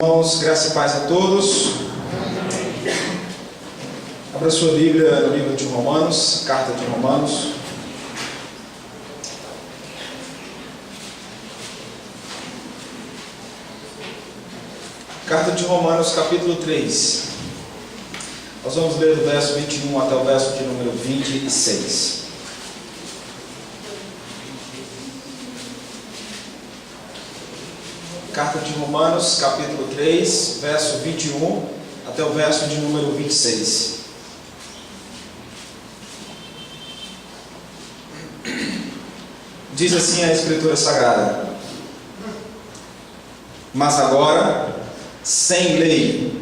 Irmãos, graça e paz a todos. Abra sua Bíblia no livro de Romanos, carta de Romanos. Carta de Romanos, capítulo 3. Nós vamos ler do verso 21 até o verso de número 26. Carta de Romanos, capítulo 3, verso 21 até o verso de número 26. Diz assim a Escritura Sagrada: Mas agora, sem lei,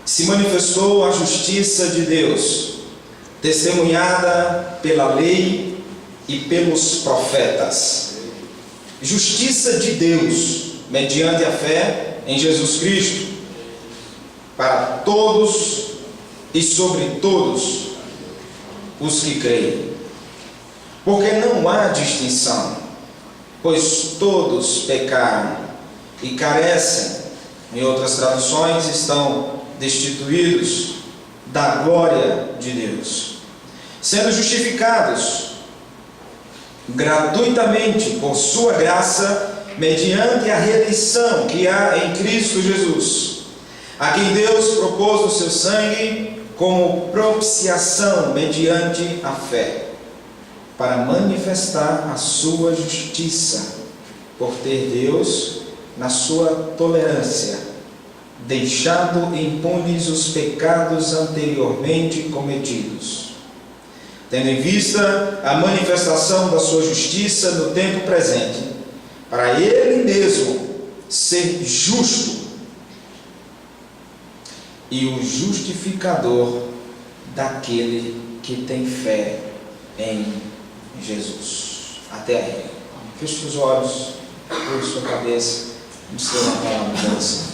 se manifestou a justiça de Deus, testemunhada pela lei e pelos profetas. Justiça de Deus, mediante a fé em Jesus Cristo, para todos e sobre todos os que creem. Porque não há distinção, pois todos pecaram e carecem, em outras traduções, estão destituídos da glória de Deus, sendo justificados gratuitamente por sua graça, mediante a redenção que há em Cristo Jesus, a quem Deus propôs o seu sangue como propiciação mediante a fé, para manifestar a sua justiça, por ter Deus, na sua tolerância, deixado impunes os pecados anteriormente cometidos, tendo em vista a manifestação da sua justiça no tempo presente, para Ele mesmo ser justo e o justificador daquele que tem fé em Jesus. Até aí. Feche os olhos, curve sua cabeça, vamos ter uma palavra de oração.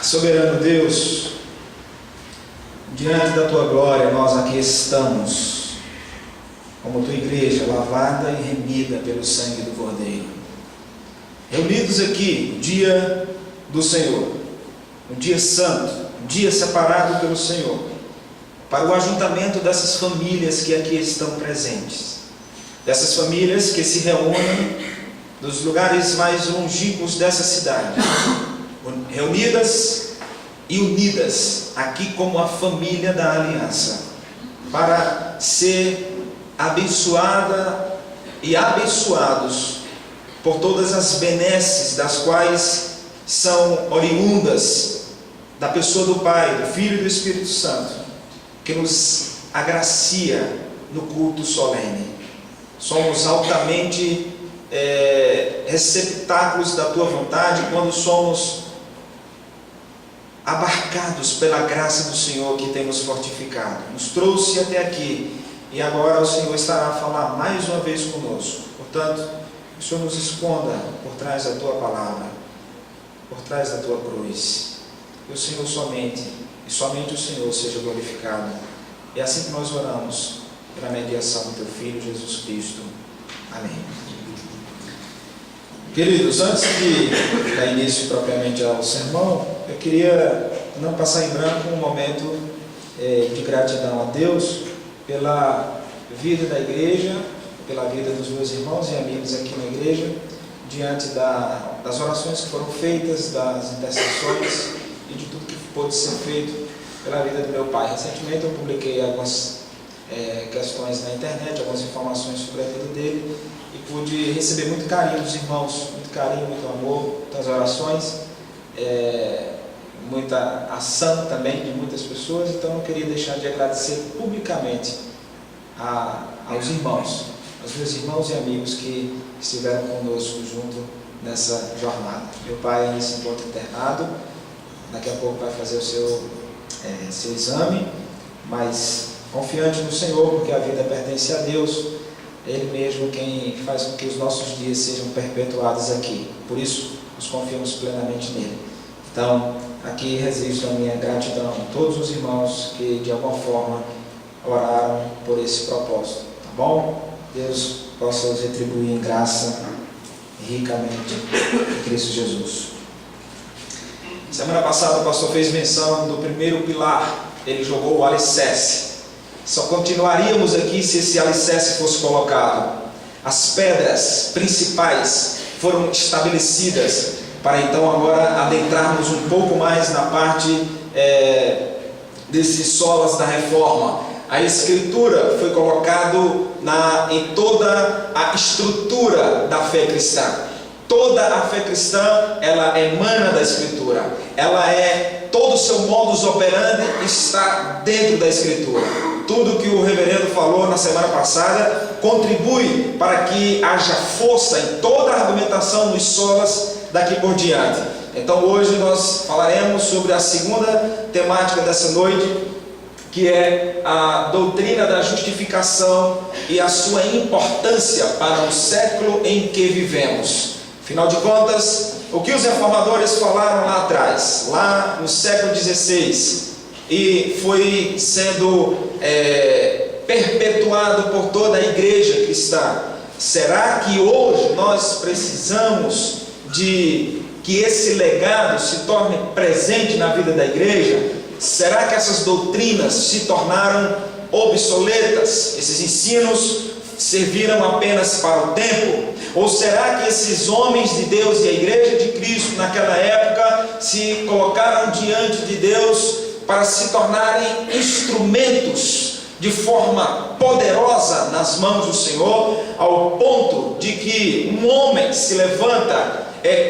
Soberano Deus, diante da Tua glória, nós aqui estamos, como Tua igreja, lavada e remida pelo sangue do Cordeiro, reunidos aqui, no dia do Senhor, um dia santo, um dia separado pelo Senhor, para o ajuntamento dessas famílias que aqui estão presentes, dessas famílias que se reúnem dos lugares mais longínquos dessa cidade, reunidas e unidas aqui como a família da aliança, para ser abençoada e abençoados por todas as benesses das quais são oriundas da pessoa do Pai, do Filho e do Espírito Santo, que nos agracia no culto solene. Somos altamente receptáculos da Tua vontade quando somos abarcados pela graça do Senhor que tem nos fortificado, nos trouxe até aqui, e agora o Senhor estará a falar mais uma vez conosco. Portanto, que o Senhor nos esconda por trás da Tua palavra, por trás da Tua cruz, e o Senhor somente o Senhor seja glorificado. E assim que nós oramos, pela mediação do Teu Filho Jesus Cristo. Amém. Queridos, antes de dar início propriamente ao sermão, eu queria não passar em branco um momento de gratidão a Deus pela vida da igreja, pela vida dos meus irmãos e amigos aqui na igreja, diante das orações que foram feitas, das intercessões e de tudo que pôde ser feito pela vida do meu pai. Recentemente eu publiquei algumas questões na internet, algumas informações sobre a vida dele, e pude receber muito carinho dos irmãos, muito carinho, muito amor, muitas orações, muita ação também de muitas pessoas. Então eu queria deixar de agradecer publicamente aos irmãos, aos meus irmãos e amigos que estiveram conosco junto nessa jornada. Meu pai ainda se encontra internado, daqui a pouco vai fazer o seu exame, mas confiante no Senhor, porque a vida pertence a Deus, Ele mesmo quem faz com que os nossos dias sejam perpetuados aqui. Por isso, nos confiamos plenamente nele. Então, aqui registro a minha gratidão a todos os irmãos que de alguma forma oraram por esse propósito, tá bom? Deus possa os retribuir em graça ricamente em Cristo Jesus. Semana passada o pastor fez menção do primeiro pilar, ele jogou o alicerce. Só continuaríamos aqui se esse alicerce fosse colocado. As pedras principais foram estabelecidas, para então agora adentrarmos um pouco mais na parte desses solas da reforma. A Escritura foi colocado em toda a estrutura da fé cristã. Toda a fé cristã, ela emana da Escritura. Todo o seu modus operandi está dentro da Escritura. Tudo que o reverendo falou na semana passada contribui para que haja força em toda a argumentação dos solas daqui por diante. Então hoje nós falaremos sobre a segunda temática dessa noite, que é a doutrina da justificação e a sua importância para o século em que vivemos. Afinal de contas, o que os reformadores falaram lá atrás, lá no século XVI, e foi sendo perpetuado por toda a igreja cristã, será que hoje nós precisamos de que esse legado se torne presente na vida da igreja? Será que essas doutrinas se tornaram obsoletas? Esses ensinos serviram apenas para o tempo? Ou será que esses homens de Deus e a igreja de Cristo naquela época se colocaram diante de Deus para se tornarem instrumentos de forma poderosa nas mãos do Senhor, ao ponto de que um homem se levanta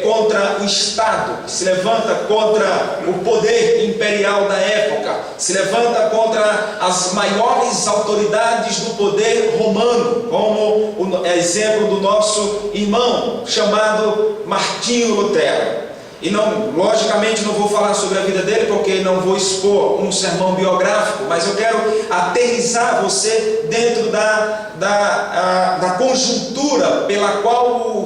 contra o Estado, se levanta contra o poder imperial da época, se levanta contra as maiores autoridades do poder romano, como o exemplo do nosso irmão chamado Martinho Lutero. E logicamente não vou falar sobre a vida dele, porque não vou expor um sermão biográfico, mas eu quero aterrissar você dentro da conjuntura pela qual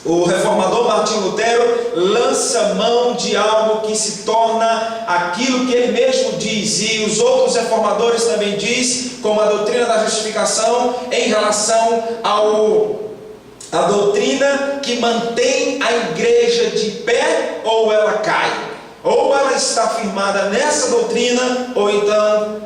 o reformador Martinho Lutero lança mão de algo que se torna aquilo que ele mesmo diz, e os outros reformadores também diz, como a doutrina da justificação, em relação a doutrina que mantém a igreja de pé, ou ela cai, ou ela está firmada nessa doutrina, ou então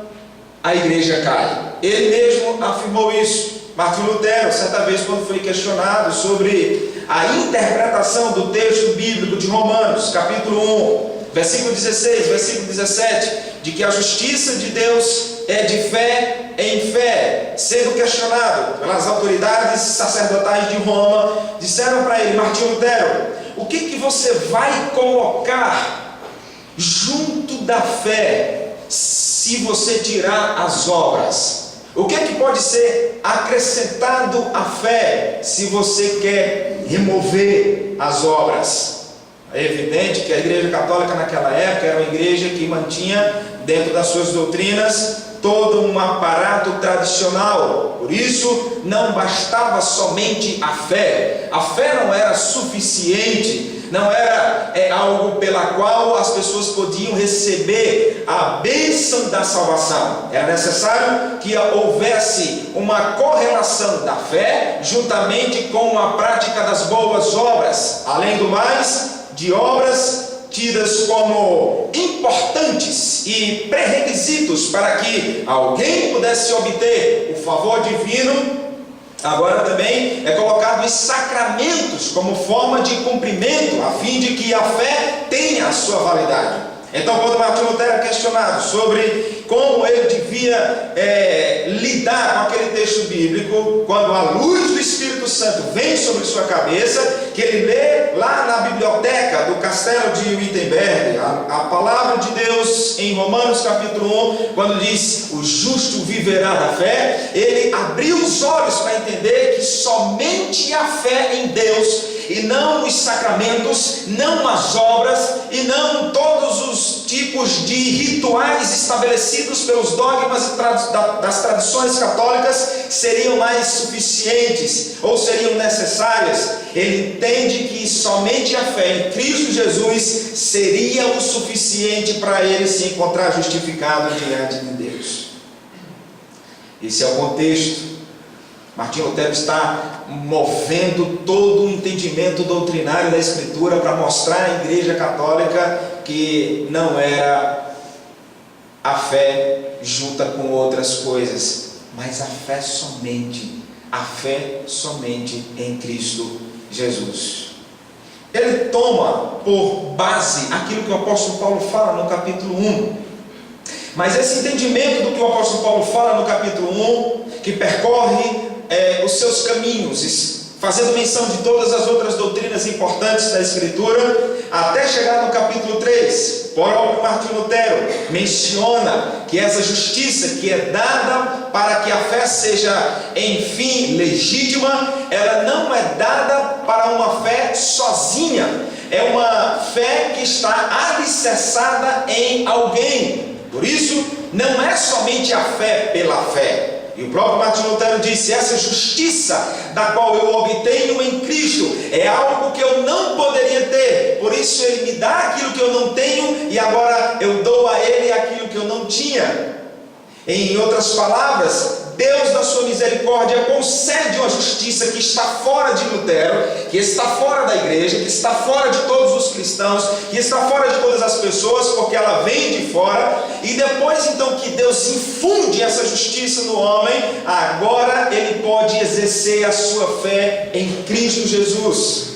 a igreja cai. Ele mesmo afirmou isso. Martinho Lutero, certa vez, quando foi questionado sobre a interpretação do texto bíblico de Romanos, capítulo 1, versículo 16, versículo 17, de que a justiça de Deus é de fé em fé, sendo questionado pelas autoridades sacerdotais de Roma, disseram para ele: Martinho Lutero, o que você vai colocar junto da fé se você tirar as obras? O que pode ser acrescentado à fé se você quer remover as obras? É evidente que a Igreja Católica naquela época era uma igreja que mantinha dentro das suas doutrinas todo um aparato tradicional. Por isso não bastava somente a fé. A fé não era suficiente, não era algo pela qual as pessoas podiam receber a bênção da salvação. Era necessário que houvesse uma correlação da fé juntamente com a prática das boas obras, além do mais, de obras tidas como importantes e pré-requisitos para que alguém pudesse obter o favor divino. Agora também é colocado os sacramentos como forma de cumprimento, a fim de que a fé tenha a sua validade. Então, quando Martinho Lutero é questionado sobre como ele devia lidar com aquele texto bíblico, quando a luz do Espírito Santo vem sobre sua cabeça, que ele lê lá na biblioteca do castelo de Wittenberg, a palavra de Deus em Romanos capítulo 1, quando diz: o justo viverá da fé, ele abriu os olhos para entender que somente a fé em Deus, e não os sacramentos, não as obras, e não todos os tipos de rituais estabelecidos pelos dogmas das tradições católicas, seriam mais suficientes ou seriam necessárias. Ele entende que somente a fé em Cristo Jesus seria o suficiente para ele se encontrar justificado diante de Deus. Esse é o contexto. Martinho Lutero está movendo todo o entendimento doutrinário da Escritura para mostrar à Igreja Católica que não era a fé junta com outras coisas, mas a fé somente em Cristo Jesus. Ele toma por base aquilo que o apóstolo Paulo fala no capítulo 1. Mas esse entendimento do que o apóstolo Paulo fala no capítulo 1, que percorre os seus caminhos, fazendo menção de todas as outras doutrinas importantes da Escritura, até chegar no capítulo 3, o próprio Martinho Lutero menciona que essa justiça que é dada para que a fé seja, enfim, legítima, ela não é dada para uma fé sozinha, é uma fé que está alicerçada em alguém. Por isso, não é somente a fé pela fé. E o próprio Martinho Lutero disse: essa justiça da qual eu obtenho em Cristo é algo que eu não poderia ter, por isso Ele me dá aquilo que eu não tenho, e agora eu dou a Ele aquilo que eu não tinha. Em outras palavras, Deus, na sua misericórdia, concede uma justiça que está fora de Lutero, que está fora da igreja, que está fora de todos os cristãos, que está fora de todas as pessoas, porque ela vem de fora. E depois então que Deus infunde essa justiça no homem, agora ele pode exercer a sua fé em Cristo Jesus.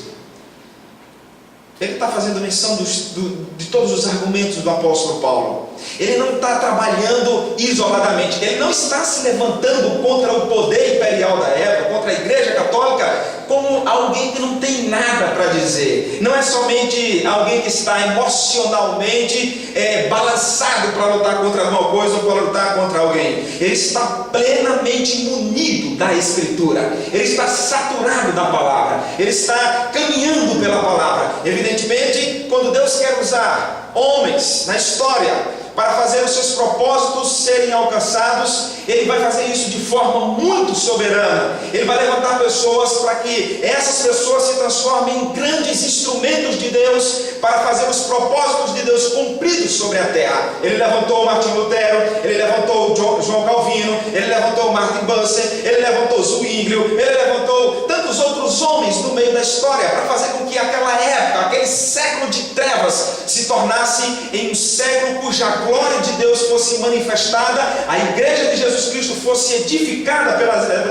Ele está fazendo menção de todos os argumentos do apóstolo Paulo. Ele não está trabalhando isoladamente. Ele não está se levantando contra o poder imperial da época, contra a igreja católica, como alguém que não tem nada para dizer. Não é somente alguém que está emocionalmente balançado para lutar contra alguma coisa ou para lutar contra alguém. Ele está plenamente munido da Escritura. Ele está saturado da palavra. Ele está caminhando pela palavra. Evidentemente, quando Deus quer usar homens na história para fazer os seus propósitos serem alcançados, Ele vai fazer isso de forma muito soberana. Ele vai levantar pessoas para que essas pessoas se transformem em grandes instrumentos de Deus para fazer os propósitos de Deus cumpridos sobre a terra. Ele levantou Martinho Lutero, ele levantou João Calvino, ele levantou Martin Bucer, ele levantou Zwinglio, ele levantou tantos outros homens no meio da história para fazer com que aquela época, aquele século de trevas, se tornasse em um século cuja glória de Deus fosse manifestada, a igreja de Jesus Cristo fosse edificada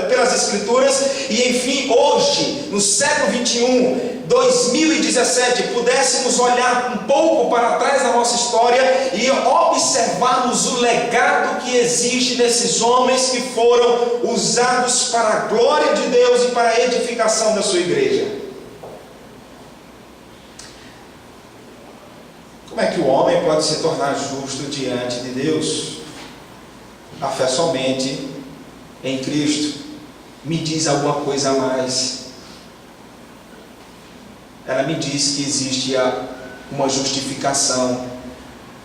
pelas Escrituras, e enfim, hoje, no século 21, 2017, pudéssemos olhar um pouco para trás da nossa história e observarmos o legado que existe nesses homens que foram usados para a glória de Deus e para a edificação da sua igreja. Como é que o homem pode se tornar justo diante de Deus? A fé somente em Cristo. Me diz alguma coisa a mais. Ela me diz que existe uma justificação.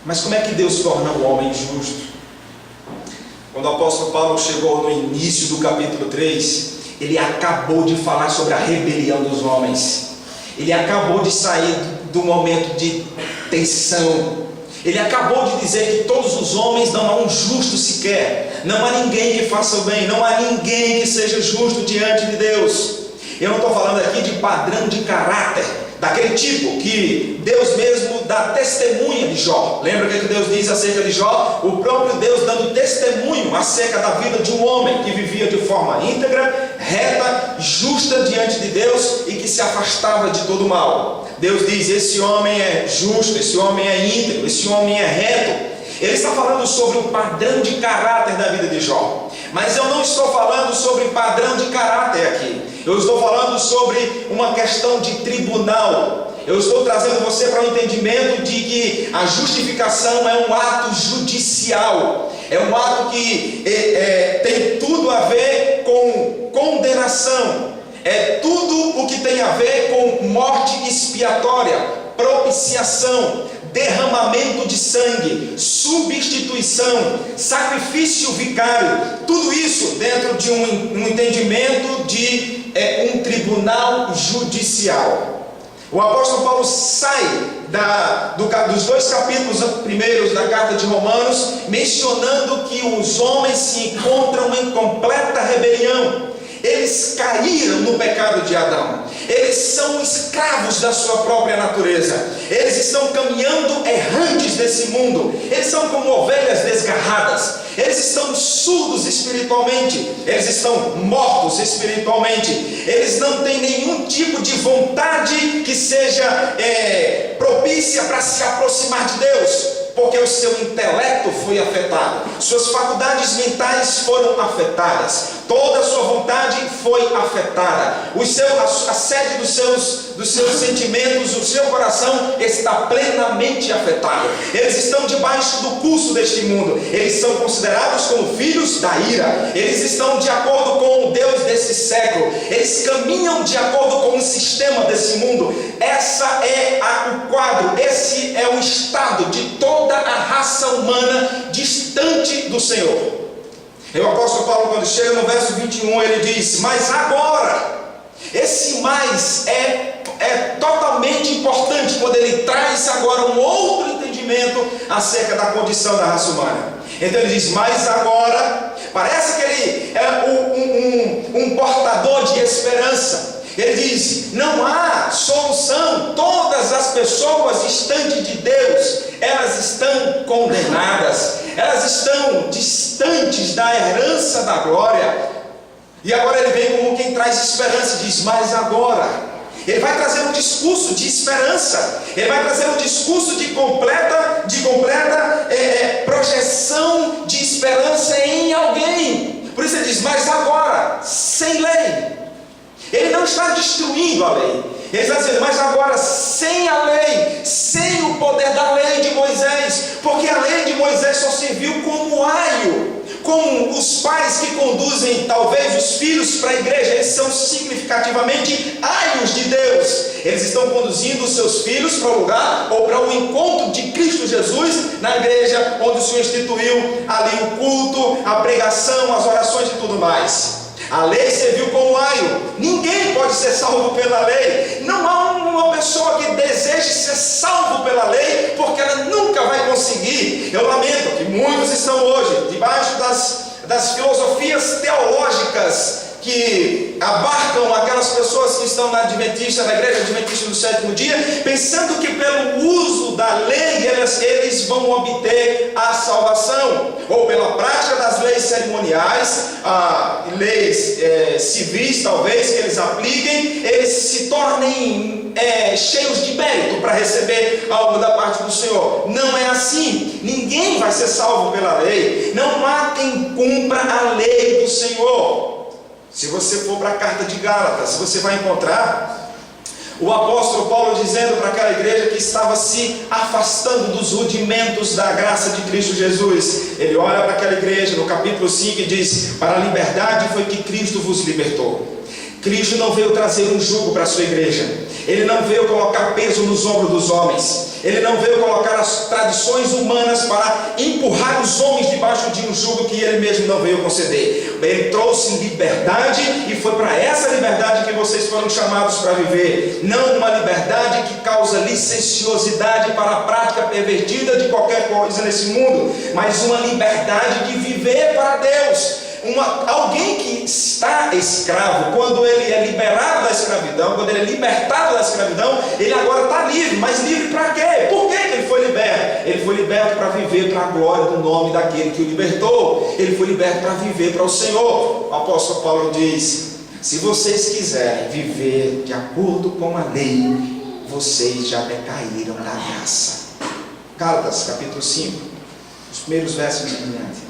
Mas como é que Deus torna o homem justo? Quando o apóstolo Paulo chegou no início do capítulo 3, ele acabou de falar sobre a rebelião dos homens. Ele acabou de sair do momento de tensão. Ele acabou de dizer que todos os homens, não há um justo sequer. Não há ninguém que faça o bem. Não há ninguém que seja justo diante de Deus. Eu não estou falando aqui de padrão de caráter, daquele tipo que Deus mesmo dá testemunha de Jó. Lembra o que Deus diz acerca de Jó? O próprio Deus dando testemunho acerca da vida de um homem que vivia de forma íntegra, reta, justa diante de Deus e que se afastava de todo mal. Deus diz: esse homem é justo, esse homem é íntegro, esse homem é reto. Ele está falando sobre o padrão de caráter da vida de Jó. Mas eu não estou falando sobre padrão de caráter aqui. Eu estou falando sobre uma questão de tribunal. Eu estou trazendo você para o entendimento de que a justificação é um ato judicial. É um ato que tem tudo a ver com condenação. É tudo o que tem a ver com morte expiatória, propiciação, derramamento de sangue, substituição, sacrifício vicário, tudo isso dentro de um entendimento de um tribunal judicial. O apóstolo Paulo sai dos 2 capítulos primeiros da carta de Romanos, mencionando que os homens se encontram em completa rebelião. Eles caíram no pecado de Adão. Eles são escravos da sua própria natureza. Eles estão caminhando errantes desse mundo. Eles são como ovelhas desgarradas. Eles estão surdos espiritualmente. Eles estão mortos espiritualmente. Eles não têm nenhum tipo de vontade que seja propícia para se aproximar de Deus, porque o seu intelecto foi afetado, suas faculdades mentais foram afetadas, toda a sua vontade foi afetada, a sede dos seus sentimentos, o seu coração está plenamente afetado. Eles estão debaixo do curso deste mundo. Eles são considerados como filhos da ira. Eles estão de acordo com o Deus desse século. Eles caminham de acordo com o sistema desse mundo. Essa é o quadro, esse é o estado de toda a raça humana distante do Senhor. E o apóstolo Paulo, quando chega no verso 21, ele diz: mas agora, esse mais é totalmente importante quando ele traz agora um outro entendimento acerca da condição da raça humana. Então ele diz: mas agora, parece que ele é um portador de esperança. Ele diz: não há solução, todas as pessoas distantes de Deus, elas estão condenadas, elas estão distantes da herança da glória. E agora ele vem como quem traz esperança e diz: mas agora. Ele vai trazer um discurso de esperança, ele vai trazer um discurso de completa projeção de esperança em alguém. Por isso ele diz: mas agora, sem lei. Ele não está destruindo a lei, ele está dizendo: mas agora sem a lei, sem o poder da lei de Moisés, porque a lei de Moisés só serviu como aio. Como os pais que conduzem talvez os filhos para a igreja, eles são significativamente aios de Deus. Eles estão conduzindo os seus filhos para o lugar ou para o encontro de Cristo Jesus na igreja, onde o Senhor instituiu ali o culto, a pregação, as orações e tudo mais. A lei serviu como aio. Ninguém pode ser salvo pela lei. Não há uma pessoa que deseje ser salvo pela lei, porque ela nunca vai conseguir. Eu lamento que muitos estão hoje debaixo das filosofias teológicas que abarcam aquelas pessoas que estão na igreja adventista do sétimo dia, pensando que pelo uso da lei eles vão obter a salvação, ou pela prática das leis cerimoniais, leis civis talvez que eles apliquem, eles se tornem cheios de mérito para receber algo da parte do Senhor. Não é assim. Ninguém vai ser salvo pela lei. Não há quem cumpra a lei do Senhor. Se você for para a carta de Gálatas, você vai encontrar o apóstolo Paulo dizendo para aquela igreja que estava se afastando dos rudimentos da graça de Cristo Jesus. Ele olha para aquela igreja no capítulo 5 e diz: para a liberdade foi que Cristo vos libertou. Cristo não veio trazer um jugo para a sua igreja. Ele não veio colocar peso nos ombros dos homens. Ele não veio colocar as tradições humanas para empurrar os homens debaixo de um jugo que ele mesmo não veio conceder. Ele trouxe liberdade, e foi para essa liberdade que vocês foram chamados para viver. Não uma liberdade que causa licenciosidade para a prática pervertida de qualquer coisa nesse mundo, mas uma liberdade de viver para Deus. Alguém que está escravo, quando ele é liberado da escravidão, quando ele é libertado da escravidão, ele agora está livre. Mas livre para quê? Por que ele foi liberto? Ele foi liberto para viver para a glória do nome daquele que o libertou. Ele foi liberto para viver para o Senhor. O apóstolo Paulo diz: se vocês quiserem viver de acordo com a lei, vocês já decaíram da graça. Gálatas capítulo 5, os primeiros versos de diante.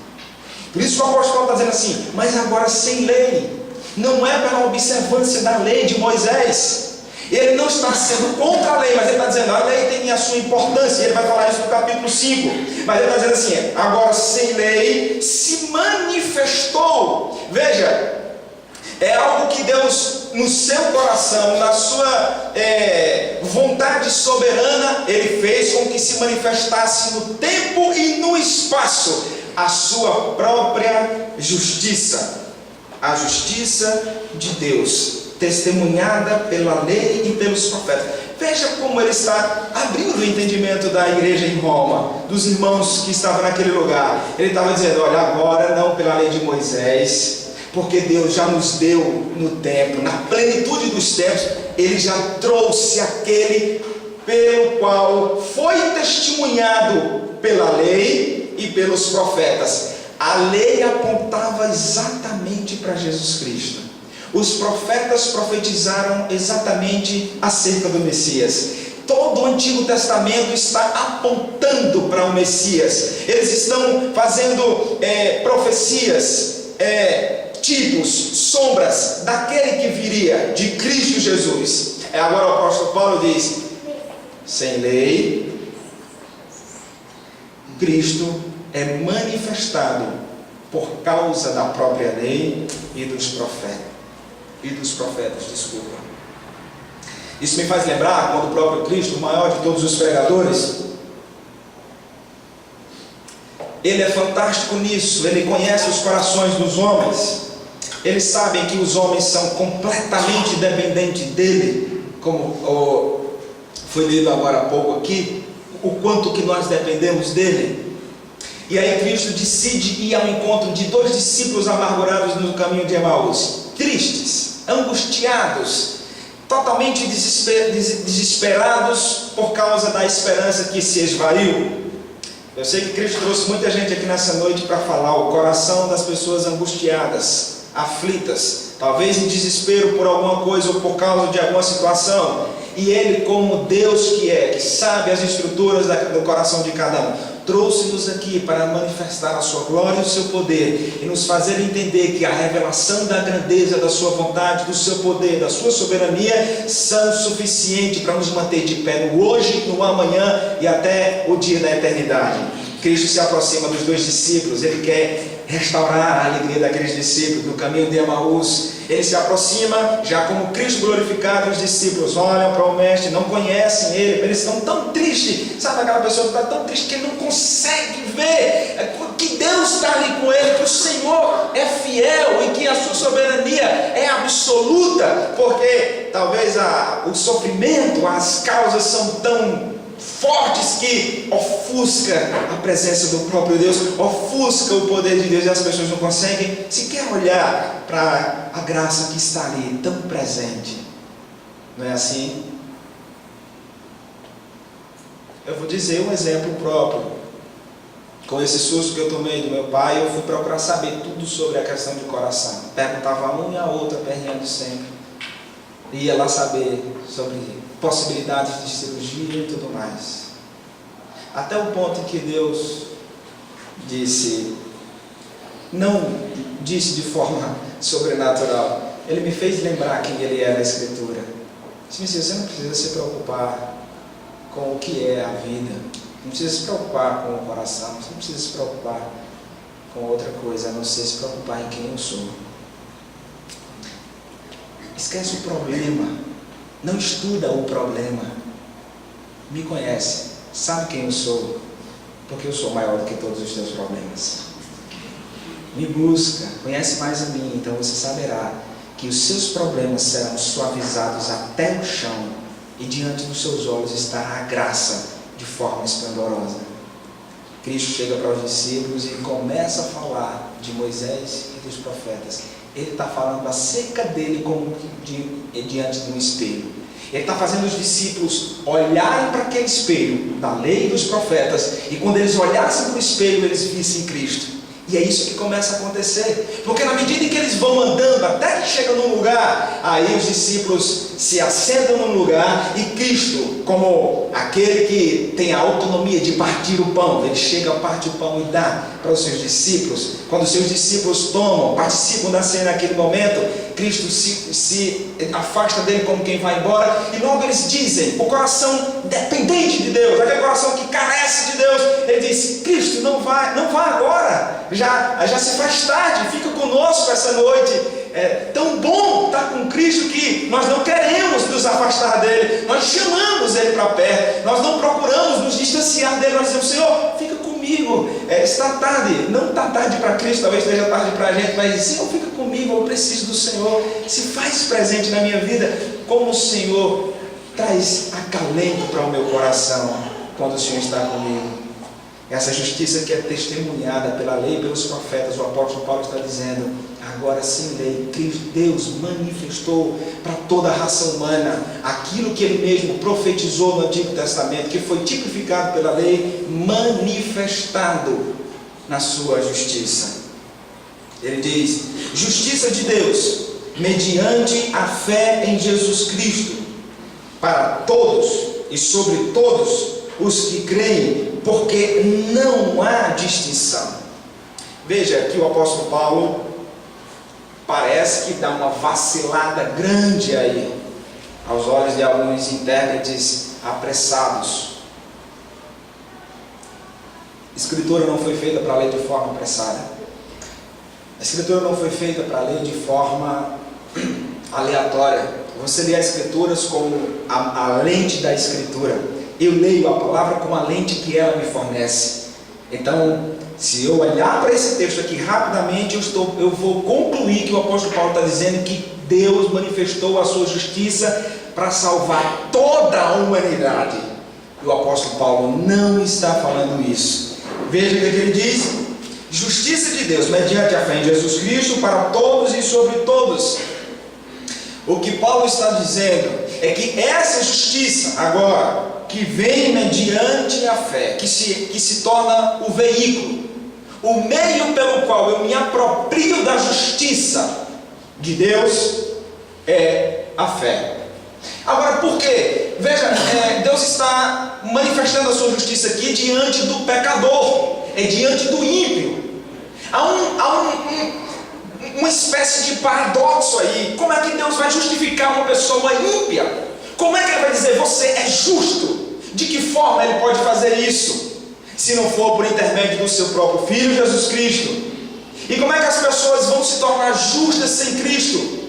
Por isso o apóstolo Paulo está dizendo assim: mas agora sem lei. Não é pela observância da lei de Moisés. Ele não está sendo contra a lei, mas ele está dizendo: a lei tem a sua importância. Ele vai falar isso no capítulo 5. Mas ele está dizendo assim: agora sem lei se manifestou. Veja, é algo que Deus, no seu coração, na sua vontade soberana, Ele fez com que se manifestasse no tempo e no espaço a sua própria justiça, a justiça de Deus, testemunhada pela lei e pelos profetas. Veja como ele está abrindo o entendimento da igreja em Roma, dos irmãos que estavam naquele lugar. Ele estava dizendo: olha, agora não pela lei de Moisés, porque Deus já nos deu no tempo, na plenitude dos tempos, Ele já trouxe aquele pelo qual foi testemunhado pela lei e pelos profetas. A lei apontava exatamente para Jesus Cristo. Os profetas profetizaram exatamente acerca do Messias. Todo o Antigo Testamento está apontando para o Messias. Eles estão fazendo profecias, tipos, sombras daquele que viria, de Cristo Jesus. Agora o apóstolo Paulo diz: sem lei, Cristo é manifestado por causa da própria lei e dos profetas. Isso me faz lembrar quando o próprio Cristo, o maior de todos os pregadores, ele é fantástico nisso. Ele conhece os corações dos homens. Eles sabem que os homens são completamente dependentes dele, como foi lido agora há pouco aqui, o quanto que nós dependemos dele. E aí Cristo decide ir ao encontro de 2 discípulos amargurados no caminho de Emaús, tristes, angustiados, totalmente desesperados por causa da esperança que se esvaiu. Eu sei que Cristo trouxe muita gente aqui nessa noite para falar o coração das pessoas angustiadas, aflitas, talvez em desespero por alguma coisa ou por causa de alguma situação. E Ele, como Deus que sabe as estruturas do coração de cada um, trouxe-nos aqui para manifestar a sua glória e o seu poder, e nos fazer entender que a revelação da grandeza da sua vontade, do seu poder, da sua soberania, são suficientes para nos manter de pé no hoje, no amanhã e até o dia da eternidade. Cristo se aproxima dos 2 discípulos. Ele quer restaurar a alegria daqueles discípulos no caminho de Emaús. Ele se aproxima já como Cristo glorificado. Os discípulos olham para o mestre, não conhecem ele, eles estão tão tristes. Sabe aquela pessoa que está tão triste que ele não consegue ver que Deus está ali com ele, que o Senhor é fiel e que a sua soberania é absoluta, porque talvez o sofrimento, as causas são tão fortes que ofusca a presença do próprio Deus, ofusca o poder de Deus, e as pessoas não conseguem sequer olhar para a graça que está ali, tão presente. Não é assim? Eu vou dizer um exemplo próprio. Com esse susto que eu tomei do meu pai, eu fui procurar saber tudo sobre a questão de coração. Perguntava a um e a outra, perreando sempre. Ia lá saber sobre possibilidades de cirurgia e tudo mais. Até o ponto em que Deus disse, não disse de forma sobrenatural, Ele me fez lembrar quem Ele é na Escritura. Disse: você não precisa se preocupar com o que é a vida, não precisa se preocupar com o coração, você não precisa se preocupar com outra coisa, a não ser se preocupar em quem eu sou. Esquece o problema, não estuda o problema, me conhece, sabe quem eu sou, porque eu sou maior do que todos os teus problemas. Me busca, conhece mais a mim, então você saberá que os seus problemas serão suavizados até o chão, e diante dos seus olhos estará a graça de forma esplendorosa. Cristo chega para os discípulos e começa a falar de Moisés e dos profetas. Ele está falando acerca dele como diante de um espelho. Ele está fazendo os discípulos olharem para aquele espelho da lei e dos profetas, e quando eles olhassem para o espelho, eles vissem Cristo. E é isso que começa a acontecer, porque na medida em que eles vão andando até que chegam num lugar, aí os discípulos se assentam num lugar, e Cristo, como aquele que tem a autonomia de partir o pão, ele chega, parte o pão e dá para os seus discípulos. Quando os seus discípulos tomam, participam da cena naquele momento, Cristo se afasta dele como quem vai embora, e logo eles dizem, o coração dependente de Deus, aquele coração que carece de Deus, ele diz: Cristo, não vá agora, já se faz tarde, fica conosco essa noite. É tão bom estar com Cristo que nós não queremos nos afastar dele, nós chamamos ele para perto, nós não procuramos nos distanciar dele, nós dizemos: Senhor, fica comigo, está tarde, não está tarde para Cristo, talvez esteja tarde para a gente, mas Senhor, fica comigo, eu preciso do Senhor, se faz presente na minha vida, como o Senhor traz acalento para o meu coração quando o Senhor está comigo. Essa justiça que é testemunhada pela lei e pelos profetas, o apóstolo Paulo está dizendo: agora sim, lei, Deus manifestou para toda a raça humana aquilo que Ele mesmo profetizou no Antigo Testamento, que foi tipificado pela lei, manifestado na sua justiça. Ele diz: justiça de Deus, mediante a fé em Jesus Cristo, para todos e sobre todos os que creem, porque não há distinção. Veja que o apóstolo Paulo parece que dá uma vacilada grande aí, aos olhos de alguns intérpretes apressados. A Escritura não foi feita para ler de forma apressada. A Escritura não foi feita para ler de forma aleatória. Você lê as Escrituras com a lente da Escritura. Eu leio a palavra com a lente que ela me fornece. Então, se eu olhar para esse texto aqui rapidamente, eu vou concluir que o apóstolo Paulo está dizendo que Deus manifestou a sua justiça para salvar toda a humanidade. E o apóstolo Paulo não está falando isso. Veja o que ele diz: justiça de Deus mediante a fé em Jesus Cristo para todos e sobre todos. O que Paulo está dizendo é que essa justiça agora, que vem mediante a fé, que se torna o veículo, o meio pelo qual eu me aproprio da justiça de Deus, é a fé. Agora, por quê? Veja, Deus está manifestando a sua justiça aqui diante do pecador, diante do ímpio. Há uma espécie de paradoxo aí. Como é que Deus vai justificar uma pessoa ímpia? Como é que Ele vai dizer: você é justo? De que forma Ele pode fazer isso, se não for por intermédio do seu próprio Filho Jesus Cristo? E como é que as pessoas vão se tornar justas sem Cristo?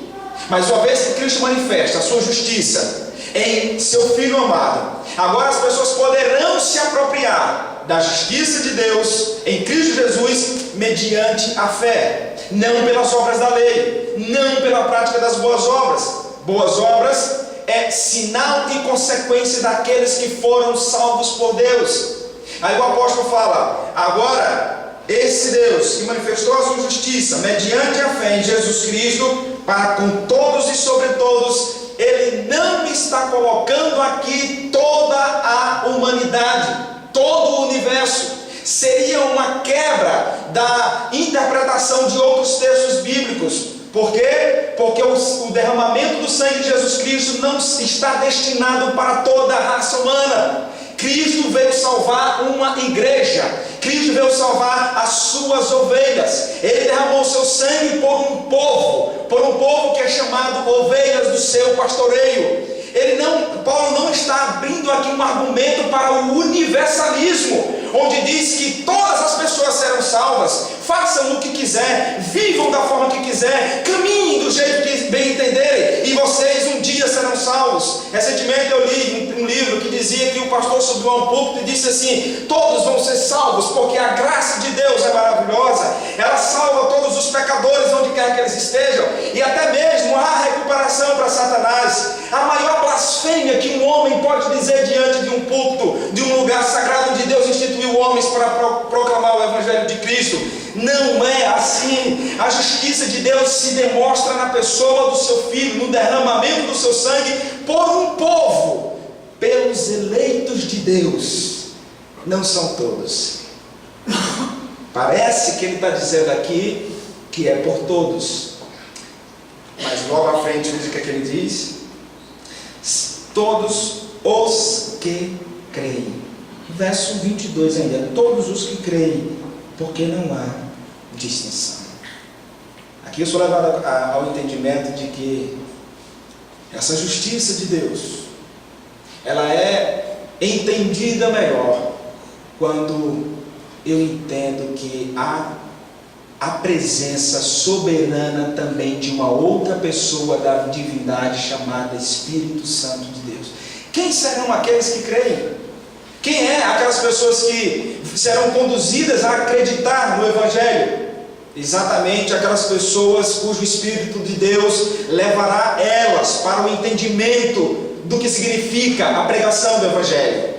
Mas uma vez que Cristo manifesta a sua justiça em seu Filho amado, agora as pessoas poderão se apropriar da justiça de Deus em Cristo Jesus mediante a fé, não pelas obras da lei, não pela prática das boas obras. Boas obras é sinal e consequência daqueles que foram salvos por Deus. Aí o apóstolo fala: agora esse Deus que manifestou a sua justiça mediante a fé em Jesus Cristo para com todos e sobre todos, Ele não está colocando aqui toda a humanidade, todo o universo. Seria uma quebra da interpretação de outros textos bíblicos. Por quê? Porque o derramamento do sangue de Jesus Cristo não está destinado para toda a raça humana. Cristo veio salvar uma igreja. Cristo veio salvar as suas ovelhas. Ele derramou o seu sangue por um povo que é chamado ovelhas do seu pastoreio. Paulo não está abrindo aqui um argumento para o universalismo, onde diz que todas as pessoas serão salvas, façam o que quiser, vivam da forma que quiser, caminhem do jeito que bem entenderem, e vocês um dia serão salvos. Recentemente eu li um livro que dizia que o pastor subiu a um púlpito e disse assim: todos vão ser salvos, porque a graça de Deus é maravilhosa, ela salva todos os pecadores onde quer que eles estejam, e até mesmo há recuperação para Satanás. A maior blasfêmia que um homem pode dizer diante de um púlpito, de um lugar sagrado onde Deus instituiu homens para proclamar o Evangelho de Cristo. Não é assim. A justiça de Deus se demonstra na pessoa do seu Filho, no derramamento do seu sangue por um povo, pelos eleitos de Deus. Não são todos. Parece que ele está dizendo aqui que é por todos, mas logo à frente veja o que ele diz: todos os que creem. Verso 22 ainda: todos os que creem, porque não há distinção. Aqui eu sou levado ao entendimento de que essa justiça de Deus, ela é entendida melhor quando eu entendo que há a presença soberana também de uma outra pessoa da divindade chamada Espírito Santo de Deus. Quem serão aqueles que creem? Quem é aquelas pessoas que serão conduzidas a acreditar no Evangelho? Exatamente aquelas pessoas cujo Espírito de Deus levará elas para o entendimento do que significa a pregação do Evangelho.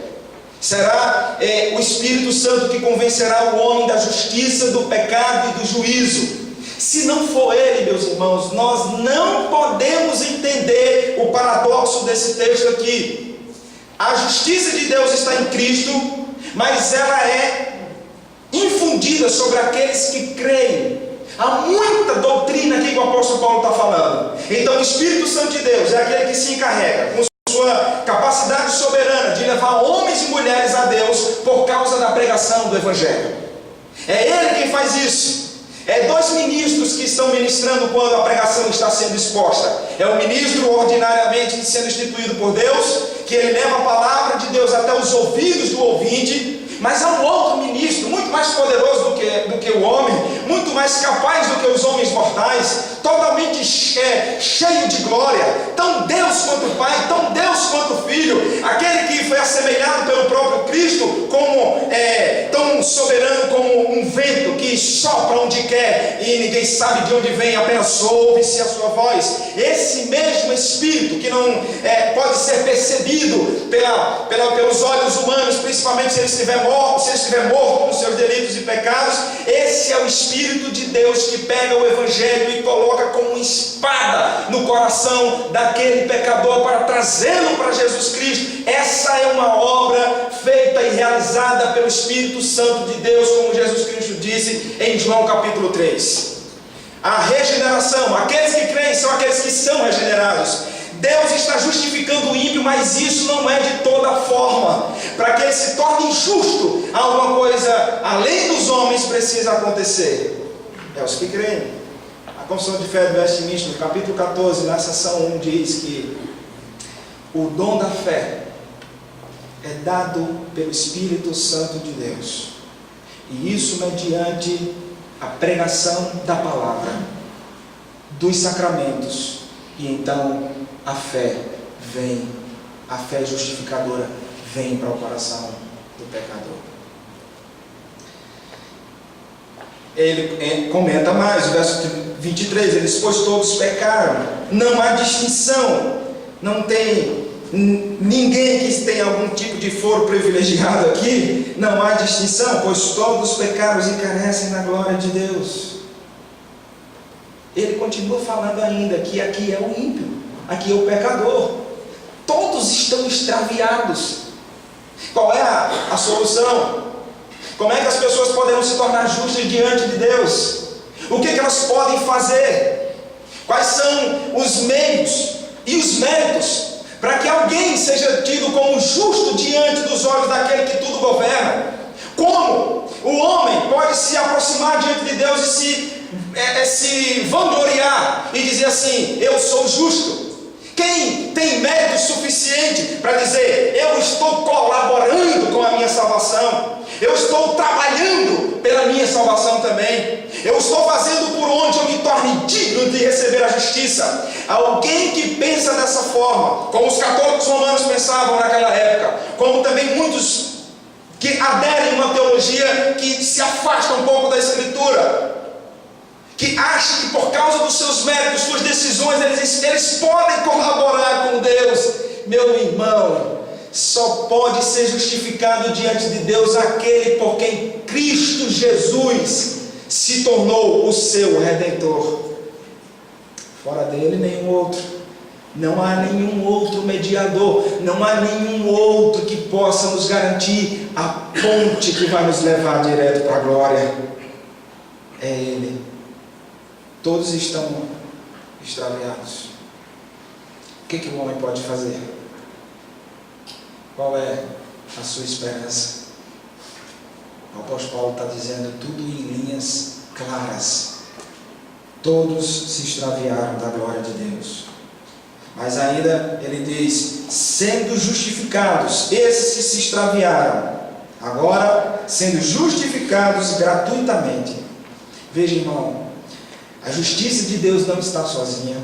Será o Espírito Santo que convencerá o homem da justiça, do pecado e do juízo. Se não for Ele, meus irmãos, nós não podemos entender o paradoxo desse texto aqui. A justiça de Deus está em Cristo, mas ela é infundida sobre aqueles que creem. Há muita doutrina aqui que o apóstolo Paulo está falando. Então o Espírito Santo de Deus é aquele que se encarrega, com sua capacidade soberana, de levar homens e mulheres a Deus por causa da pregação do Evangelho. É Ele quem faz isso. É dois ministros que estão ministrando quando a pregação está sendo exposta. É o ministro ordinariamente sendo instituído por Deus, que ele leva a palavra de Deus até os ouvidos do ouvinte. Mas há um outro ministro, muito mais poderoso do que o homem, muito mais capaz do que os homens mortais, totalmente cheio de glória, tão Deus quanto o Pai, tão Deus quanto o Filho, aquele que foi assemelhado pelo próprio Cristo, como tão soberano como um vento que sopra onde quer e ninguém sabe de onde vem, apenas ouve-se a sua voz. Esse mesmo Espírito que não pode ser percebido pelos olhos humanos, principalmente se ele estiver morto com seus delitos e pecados, esse é o Espírito de Deus que pega o Evangelho e coloca como uma espada no coração daquele pecador para trazê-lo para Jesus Cristo. Essa é uma obra feita e realizada pelo Espírito Santo de Deus, como Jesus Cristo disse em João capítulo 3. A regeneração, aqueles que creem são aqueles que são regenerados. Deus está justificando o ímpio, mas isso não é de toda forma. Para que ele se torne justo, alguma coisa além dos homens precisa acontecer. É os que creem. A Confissão de Fé do Westminster, no capítulo 14, na seção 1, diz que o dom da fé é dado pelo Espírito Santo de Deus. E isso mediante a pregação da palavra, dos sacramentos. E então a fé vem, a fé justificadora vem para o coração do pecador. Ele comenta mais, o verso 23, ele diz: pois todos pecaram, não há distinção, não tem ninguém que tenha algum tipo de foro privilegiado aqui, não há distinção, pois todos pecaram e carecem da glória de Deus. Ele continua falando ainda que aqui é o ímpio, aqui é o pecador, todos estão extraviados. Qual é a solução? Como é que as pessoas poderão se tornar justas diante de Deus? O que elas podem fazer? Quais são os meios e os méritos para que alguém seja tido como justo diante dos olhos daquele que tudo governa? Como o homem pode se aproximar diante de Deus e se vangloriar e dizer assim: eu sou justo? Quem tem mérito suficiente para dizer: eu estou colaborando com a minha salvação, eu estou trabalhando pela minha salvação também, eu estou fazendo por onde eu me torne digno de receber a justiça? Alguém que pensa dessa forma, como os católicos romanos pensavam naquela época, como também muitos que aderem a uma teologia que se afasta um pouco da Escritura, que acham que por causa dos seus méritos, suas decisões, eles podem colaborar com Deus. Meu irmão, só pode ser justificado diante de Deus aquele por quem Cristo Jesus se tornou o seu Redentor. Fora dele, nenhum outro. Não há nenhum outro mediador, não há nenhum outro que possa nos garantir a ponte que vai nos levar direto para a glória. É Ele. Todos estão extraviados. O que o homem pode fazer? Qual é a sua esperança? O apóstolo Paulo está dizendo tudo em linhas claras. Todos se extraviaram da glória de Deus. Mas ainda ele diz: sendo justificados, esses se extraviaram, agora sendo justificados gratuitamente. Veja, irmão, a justiça de Deus não está sozinha,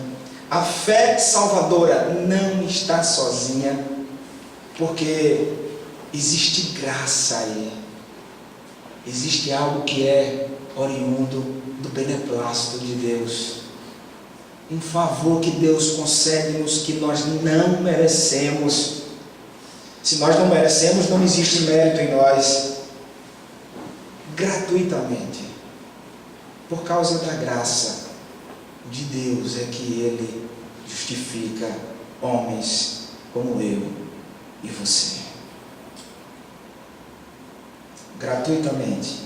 a fé salvadora não está sozinha, porque existe graça aí, existe algo que é oriundo do beneplácito de Deus. um favor que Deus concede-nos que nós não merecemos. Se nós não merecemos, não existe mérito em nós. Gratuitamente, por causa da graça de Deus, é que Ele justifica homens como eu e você. Gratuitamente,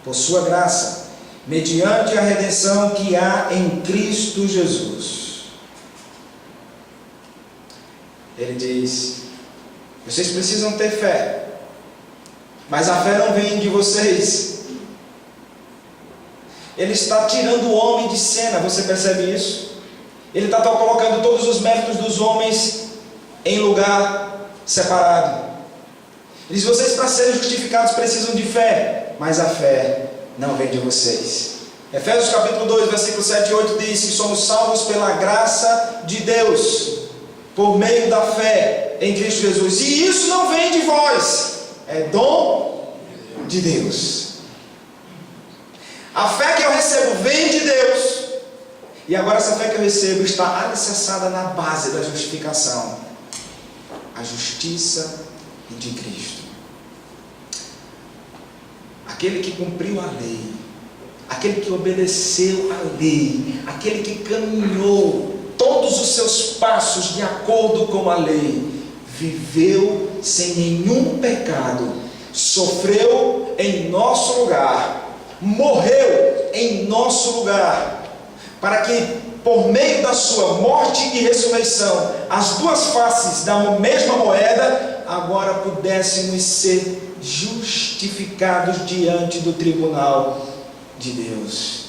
por sua graça, mediante a redenção que há em Cristo Jesus. Ele diz: vocês precisam ter fé, mas a fé não vem de vocês. Ele está tirando o homem de cena, você percebe isso? Ele está colocando todos os méritos dos homens em lugar separado. Ele diz: vocês, para serem justificados, precisam de fé, mas a fé não vem de vocês. Efésios capítulo 2, versículo 7 e 8 diz que somos salvos pela graça de Deus, por meio da fé em Cristo Jesus. E isso não vem de vós, é dom de Deus. A fé que eu recebo vem de Deus. E agora essa fé que eu recebo está alicerçada na base da justificação, a justiça de Cristo. Aquele que cumpriu a lei, aquele que obedeceu a lei, aquele que caminhou todos os seus passos de acordo com a lei, viveu sem nenhum pecado, sofreu em nosso lugar, morreu em nosso lugar, para que por meio da sua morte e ressurreição, as duas faces da mesma moeda, agora pudéssemos ser justificados diante do tribunal de Deus.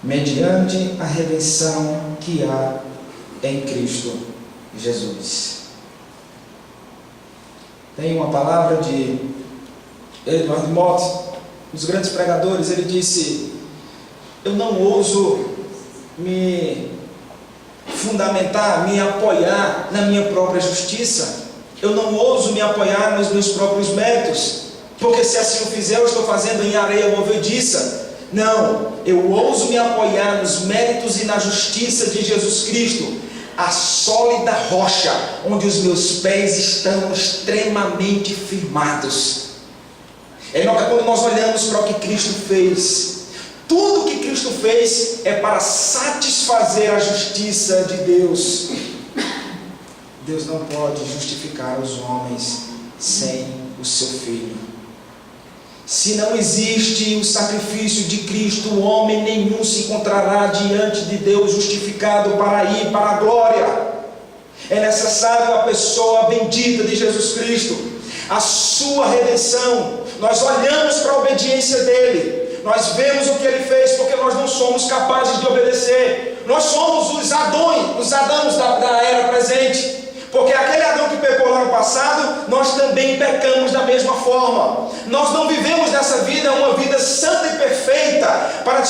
Mediante a redenção que há em Cristo Jesus. Tem uma palavra de Edward Mott, um dos grandes pregadores. Ele disse: eu não ouso me fundamentar, me apoiar na minha própria justiça. Eu não ouso me apoiar nos meus próprios méritos, porque se assim eu fizer, eu estou fazendo em areia movediça. Não, eu ouso me apoiar nos méritos e na justiça de Jesus Cristo, a sólida rocha onde os meus pés estão extremamente firmados. É quando nós olhamos para o que Cristo fez, tudo o que Cristo fez é para satisfazer a justiça de Deus. Deus não pode justificar os homens sem o seu Filho. Se não existe o sacrifício de Cristo, homem nenhum se encontrará diante de Deus justificado para ir para a glória. É necessário a pessoa bendita de Jesus Cristo, a sua redenção. Nós olhamos para a obediência dele, nós vemos o que ele fez, porque nós não somos capazes de obedecer. Nós somos os Adãos da era presente. Porque aquele Adão que pecou lá no passado, nós também pecamos da mesma forma. Nós não vivemos nessa vida uma vida santa e perfeita para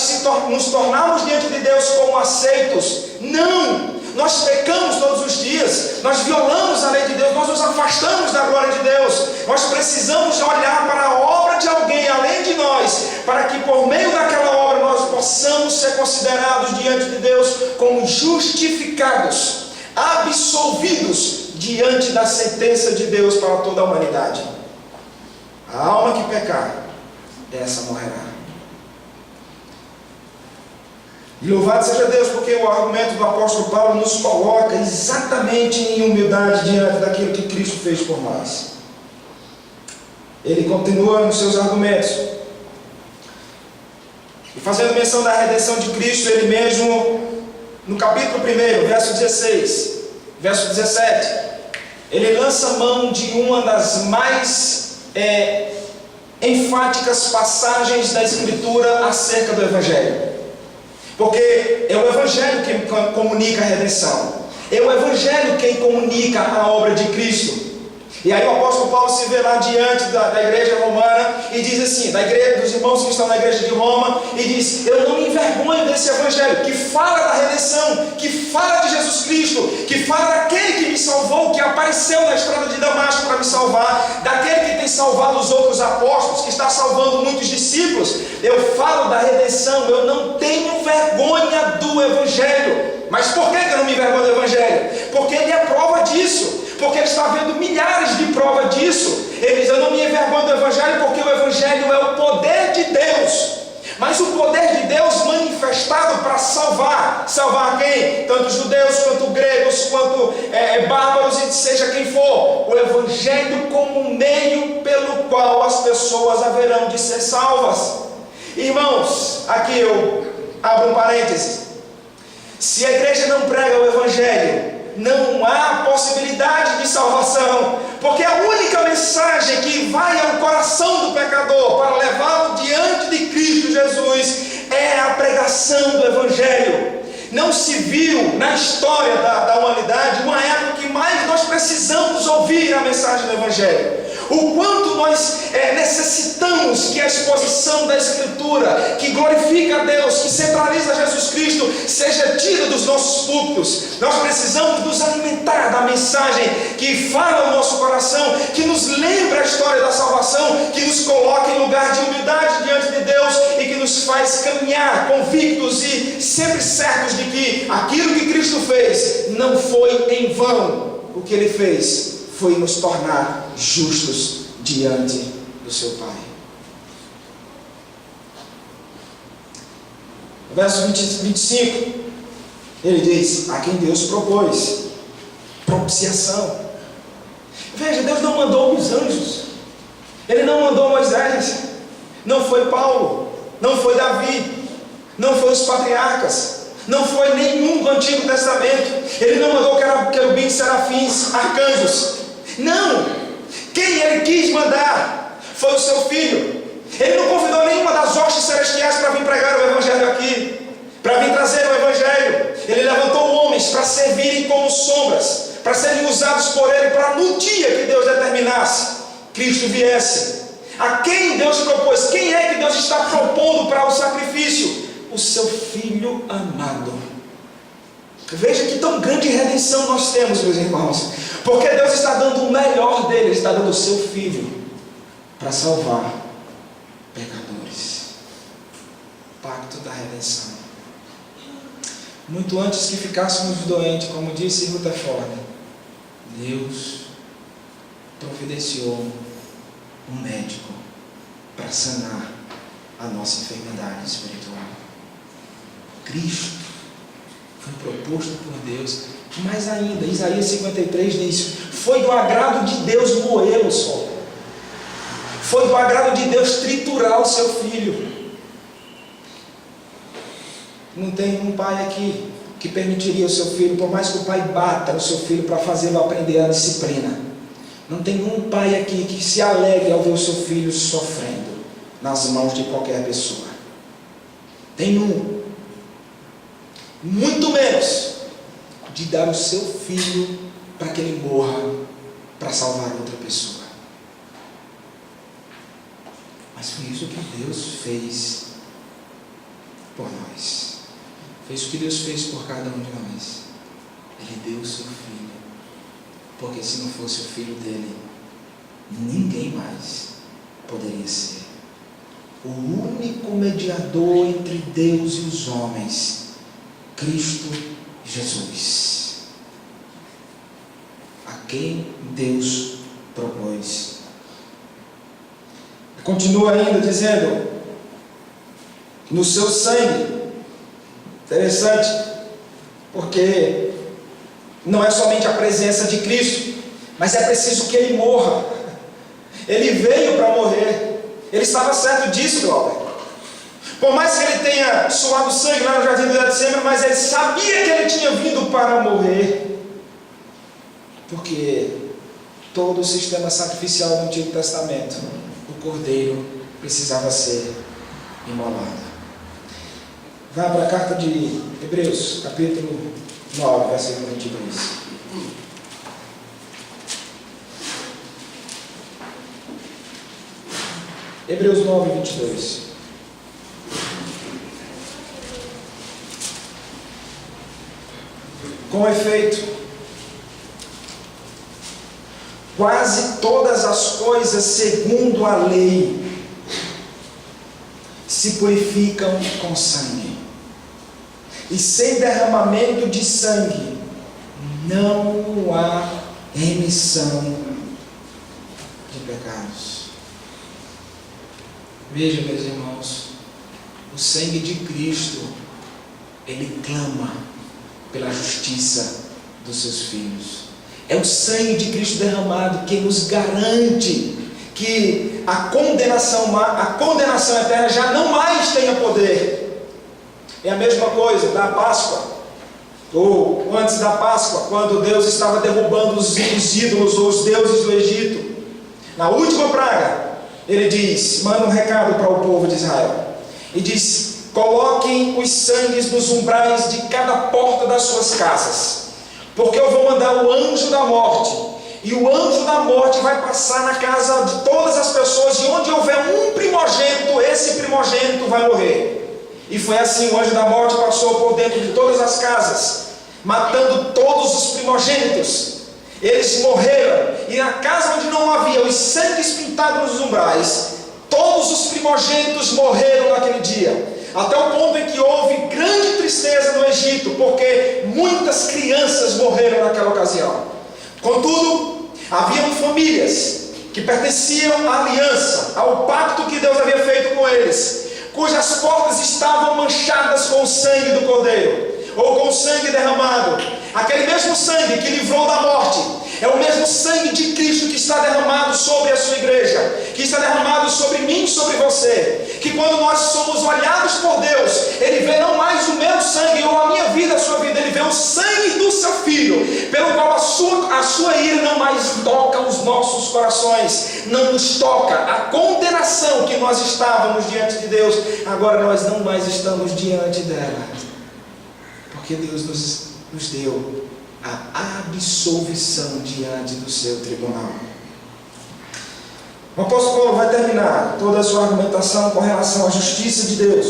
nos tornarmos diante de Deus como aceitos. Não! Nós pecamos todos os dias, nós violamos a lei de Deus, nós nos afastamos da glória de Deus. Nós precisamos olhar para a obra de alguém além de nós, para que por meio daquela obra nós possamos ser considerados diante de Deus como justificados, absolvidos diante da sentença de Deus para toda a humanidade. A alma que pecar, essa morrerá. E louvado seja Deus, porque o argumento do apóstolo Paulo nos coloca exatamente em humildade diante daquilo que Cristo fez por nós. Ele continua nos seus argumentos, e fazendo menção da redenção de Cristo, ele mesmo, no capítulo 1, verso 16, verso 17, ele lança mão de uma das mais enfáticas passagens da Escritura acerca do Evangelho. Porque é o Evangelho quem comunica a redenção, é o Evangelho quem comunica a obra de Cristo. E aí o apóstolo Paulo se vê lá diante da igreja romana e diz assim, da igreja, dos irmãos que estão na igreja de Roma, e diz: eu não me envergonho desse evangelho, que fala da redenção, que fala de Jesus Cristo, que fala daquele que me salvou, que apareceu na estrada de Damasco para me salvar, daquele que tem salvado os outros apóstolos, que está salvando muitos discípulos. Eu falo da redenção, eu não tenho vergonha do evangelho. Mas por que eu não me envergonho do evangelho? Porque ele é prova disso. Porque ele está vendo milhares de provas disso. Ele diz: eu não me envergonho do evangelho, porque o evangelho é o poder de Deus. Mas o poder de Deus manifestado para salvar. Salvar quem? Tanto judeus, quanto gregos, quanto bárbaros, e seja quem for. O evangelho como meio pelo qual as pessoas haverão de ser salvas. Irmãos, aqui eu abro um parênteses. Se a igreja não prega o evangelho, não há possibilidade de salvação, porque a única mensagem que vai ao coração do pecador para levá-lo diante de Cristo Jesus é a pregação do evangelho. Não se viu na história da humanidade uma época que mais nós precisamos ouvir a mensagem do evangelho. O quanto nós necessitamos que a exposição da Escritura, que glorifica a Deus, que centraliza Jesus Cristo, seja tida dos nossos púlpitos. Nós precisamos nos alimentar da mensagem que fala ao nosso coração, que nos lembra a história da salvação, que nos coloca em lugar de humildade diante de Deus e que nos faz caminhar convictos e sempre certos de que aquilo que Cristo fez não foi em vão. O que Ele fez foi nos tornar justos diante do seu Pai. No verso 25, ele diz: a quem Deus propôs propiciação. Veja, Deus não mandou os anjos, Ele não mandou Moisés, não foi Paulo, não foi Davi, não foi os patriarcas, não foi nenhum do Antigo Testamento. Ele não mandou querubins, serafins, arcanjos. Não! Quem Ele quis mandar foi o seu Filho. Ele não convidou nenhuma das hostes celestiais para vir pregar o evangelho aqui, para vir trazer o evangelho. Ele levantou homens para servirem como sombras, para serem usados por Ele, para no dia que Deus determinasse, Cristo viesse. A quem Deus propôs? Quem é que Deus está propondo para o sacrifício? O seu Filho amado. Veja que tão grande redenção nós temos, meus irmãos, porque Deus está dando o melhor dele, Ele está dando o seu Filho para salvar pecadores. Pacto da redenção. Muito antes que ficássemos doentes, como disse Rutherford, Deus providenciou um médico para sanar a nossa enfermidade espiritual. Cristo foi proposto por Deus. Mais ainda, Isaías 53 diz: foi do agrado de Deus moê-lo só. Foi do agrado de Deus triturar o seu filho. Não tem um pai aqui que permitiria o seu filho, por mais que o pai bata o seu filho para fazê-lo aprender a disciplina. Não tem um pai aqui que se alegre ao ver o seu filho sofrendo nas mãos de qualquer pessoa. Tem um. Muito menos de dar o seu filho para que ele morra para salvar outra pessoa. Mas foi isso que Deus fez por nós. Fez o que Deus fez por cada um de nós. Ele deu o seu filho, porque se não fosse o filho dele, ninguém mais poderia ser. O único mediador entre Deus e os homens, Cristo Jesus, a quem Deus propôs. Continua ainda dizendo: no seu sangue. Interessante, porque não é somente a presença de Cristo, mas é preciso que Ele morra. Ele veio para morrer. Ele estava certo disso, Glauber. Por mais que ele tenha suado sangue lá no jardim do Getsemane, mas ele sabia que ele tinha vindo para morrer, porque todo o sistema sacrificial do Antigo Testamento, o cordeiro precisava ser imolado. Vá para a carta de Hebreus, capítulo 9, versículo 22. Hebreus 9, 22. Com efeito, quase todas as coisas segundo a lei se purificam com sangue, e sem derramamento de sangue não há remissão de pecados. Veja, meus irmãos, o sangue de Cristo, ele clama pela justiça dos seus filhos. É o sangue de Cristo derramado que nos garante que a condenação eterna já não mais tenha poder. É a mesma coisa da Páscoa, ou antes da Páscoa, quando Deus estava derrubando os ídolos ou os deuses do Egito. Na última praga, Ele diz, manda um recado para o povo de Israel, e diz: coloquem os sangues nos umbrais de cada porta das suas casas, porque eu vou mandar o anjo da morte, e o anjo da morte vai passar na casa de todas as pessoas, e onde houver um primogênito, esse primogênito vai morrer. E foi assim, o anjo da morte passou por dentro de todas as casas, matando todos os primogênitos. Eles morreram, e na casa onde não havia os sangues pintados nos umbrais, todos os primogênitos morreram naquele dia, até o ponto em que houve grande tristeza no Egito, porque muitas crianças morreram naquela ocasião. Contudo, haviam famílias que pertenciam à aliança, ao pacto que Deus havia feito com eles, cujas portas estavam manchadas com o sangue do Cordeiro, ou com o sangue derramado. Aquele mesmo sangue que livrou da morte é o mesmo sangue de Cristo que está derramado sobre a sua igreja, que está derramado sobre mim e sobre você. Que quando nós somos olhados por Deus, Ele vê não mais o meu sangue ou a minha vida, a sua vida, Ele vê o sangue do seu Filho, pelo qual a sua ira não mais toca os nossos corações, não nos toca. A condenação que nós estávamos diante de Deus, agora nós não mais estamos diante dela, porque Deus nos deu a absolvição diante do seu tribunal. O apóstolo Paulo vai terminar toda a sua argumentação com relação à justiça de Deus,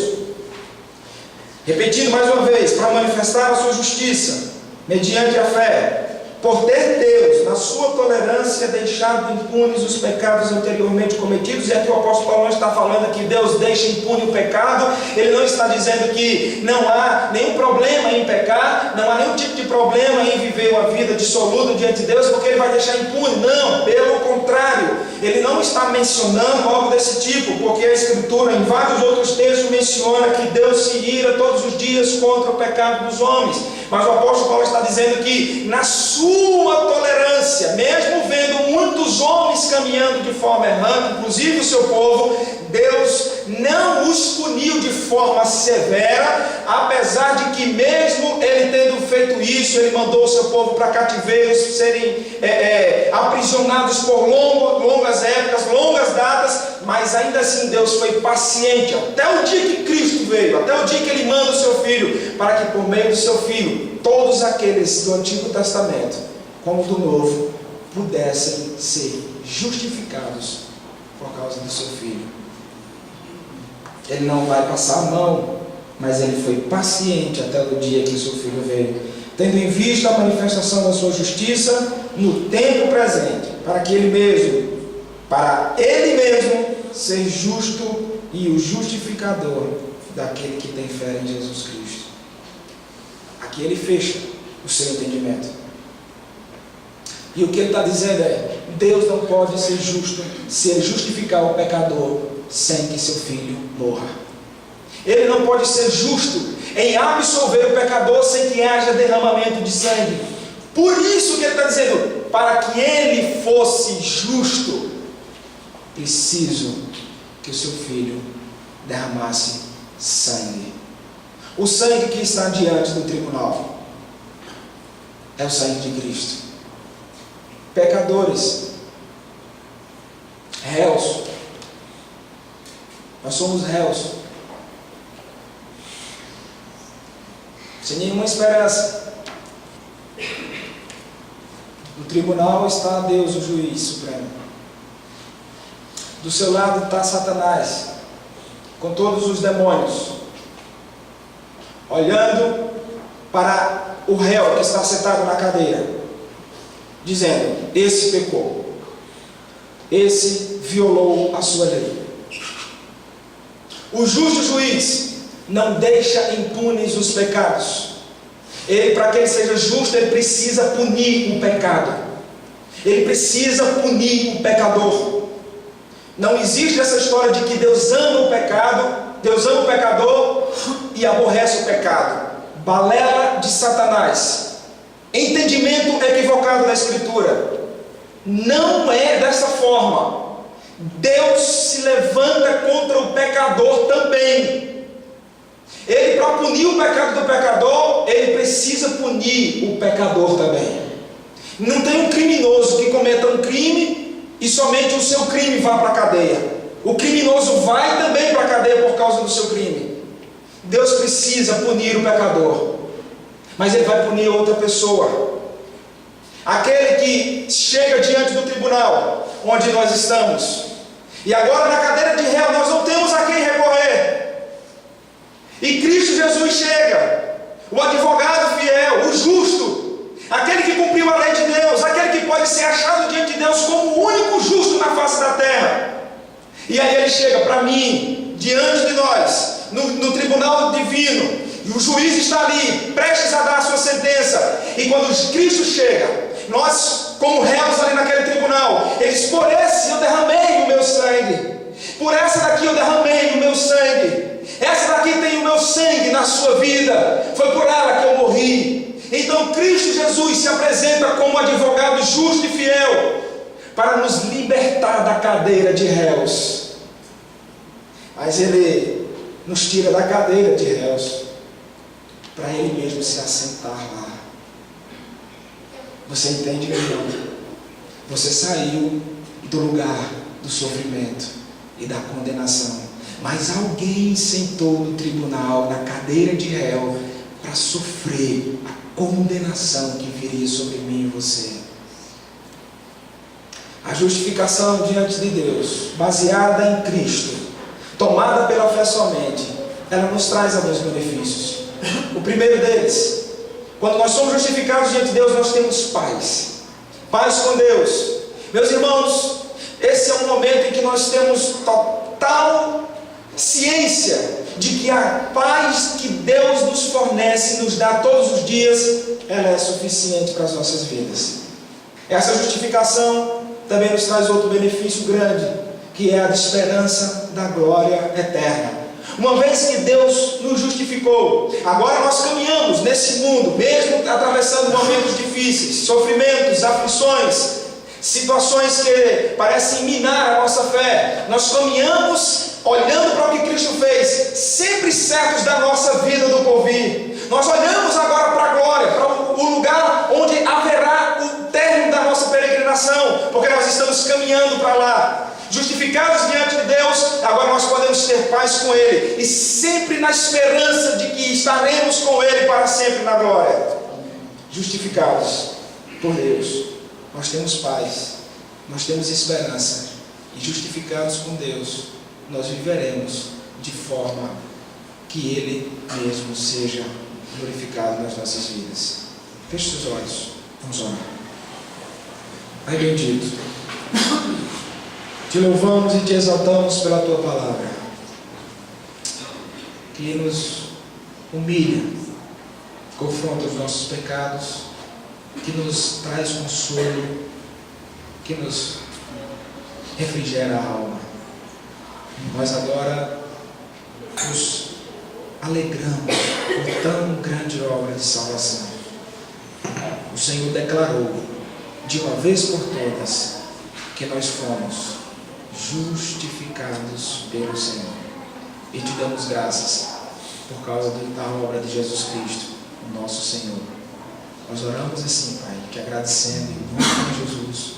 repetindo mais uma vez, para manifestar a sua justiça mediante a fé, por ter Deus, na sua tolerância, deixado impunes os pecados anteriormente cometidos. E aqui o apóstolo Paulo não está falando que Deus deixa impune o pecado, ele não está dizendo que não há nenhum problema em pecar, não há nenhum tipo de problema em viver uma vida dissoluta diante de Deus, porque ele vai deixar impune. Não, pelo contrário, ele não está mencionando algo desse tipo, porque a Escritura em vários outros textos menciona que Deus se ira todos os dias contra o pecado dos homens. Mas o apóstolo Paulo está dizendo que na sua tolerância, mesmo vendo muitos homens caminhando de forma errante, inclusive o seu povo, Deus não os puniu de forma severa, apesar de que mesmo Ele tendo feito isso, Ele mandou o seu povo para cativeiros, serem aprisionados por longas épocas, longas datas, mas ainda assim Deus foi paciente, até o dia que Cristo veio, até o dia que Ele manda o seu Filho, para que por meio do seu Filho, todos aqueles do Antigo Testamento, como do Novo, pudessem ser justificados por causa do seu Filho. Ele não vai passar a mão, mas Ele foi paciente até o dia que o seu Filho veio, tendo em vista a manifestação da sua justiça no tempo presente, para Ele mesmo ser justo e o justificador daquele que tem fé em Jesus Cristo. Aqui Ele fecha o seu entendimento. E o que Ele está dizendo é: Deus não pode ser justo se Ele justificar o pecador sem que seu filho morra. Ele não pode ser justo em absolver o pecador sem que haja derramamento de sangue. Por isso que Ele está dizendo: para que Ele fosse justo, preciso que o seu filho derramasse sangue. O sangue que está diante do tribunal é o sangue de Cristo. Pecadores, réus, nós somos réus, sem nenhuma esperança. No tribunal está Deus, o juiz supremo. Do seu lado está Satanás, com todos os demônios, olhando para o réu que está sentado na cadeira, dizendo: esse pecou, esse violou a sua lei. O justo juiz não deixa impunes os pecados. Ele, para que ele seja justo, ele precisa punir o pecado. Ele precisa punir o pecador. Não existe essa história de que Deus ama o pecado, Deus ama o pecador e aborrece o pecado. Balela de Satanás. Entendimento equivocado da Escritura. Não é dessa forma. Deus se levanta contra o pecador também. Ele, para punir o pecado do pecador, ele precisa punir o pecador também. Não tem um criminoso que cometa um crime e somente o seu crime vá para a cadeia. O criminoso vai também para a cadeia por causa do seu crime. Deus precisa punir o pecador, mas ele vai punir outra pessoa. Aquele que chega diante do tribunal onde nós estamos, e agora na cadeira de réu nós não temos a quem recorrer, e Cristo Jesus chega, o advogado fiel, o justo, aquele que cumpriu a lei de Deus, aquele que pode ser achado diante de Deus como o único justo na face da terra. E aí ele chega para mim, diante de nós, no tribunal divino, e o juiz está ali, prestes a dar a sua sentença. E quando Cristo chega, nós, como réus ali naquele tribunal, ele diz: por esse eu derramei o meu sangue, por essa daqui eu derramei o meu sangue, essa daqui tem o meu sangue na sua vida, foi por ela que eu morri. Então Cristo Jesus se apresenta como advogado justo e fiel, para nos libertar da cadeira de réus. Mas ele nos tira da cadeira de réus, para ele mesmo se assentar lá. Você entende, meu irmão? Você saiu do lugar do sofrimento e da condenação, mas alguém sentou no tribunal, na cadeira de réu, para sofrer a condenação que viria sobre mim e você. A justificação diante de Deus, baseada em Cristo, tomada pela fé somente, ela nos traz alguns benefícios. O primeiro deles: quando nós somos justificados diante de Deus, nós temos paz. Paz com Deus. Meus irmãos, esse é um momento em que nós temos total ciência de que a paz que Deus nos fornece, nos dá todos os dias, ela é suficiente para as nossas vidas. Essa justificação também nos traz outro benefício grande, que é a de esperança da glória eterna. Uma vez que Deus nos justificou, agora nós caminhamos nesse mundo, mesmo atravessando momentos difíceis, sofrimentos, aflições, situações que parecem minar a nossa fé. Nós caminhamos olhando para o que Cristo fez, sempre certos da nossa vida do porvir. Nós olhamos agora para a glória, para o lugar onde haverá o término da nossa peregrinação, porque nós estamos caminhando para lá. Justificados diante de Deus, agora nós podemos ter paz com Ele, e sempre na esperança de que estaremos com Ele para sempre na glória. Justificados por Deus, nós temos paz, nós temos esperança, e justificados com Deus, nós viveremos de forma que Ele mesmo seja glorificado nas nossas vidas. Feche seus olhos, vamos orar. Pai bendito, te louvamos e te exaltamos pela tua palavra, que nos humilha, confronta os nossos pecados, que nos traz consolo, que nos refrigera a alma. Nós agora nos alegramos por tão grande obra de salvação. O Senhor declarou de uma vez por todas que nós fomos justificados pelo Senhor, e te damos graças por causa da obra de Jesus Cristo, o nosso Senhor. Nós oramos assim, Pai, te agradecendo em nome de Jesus.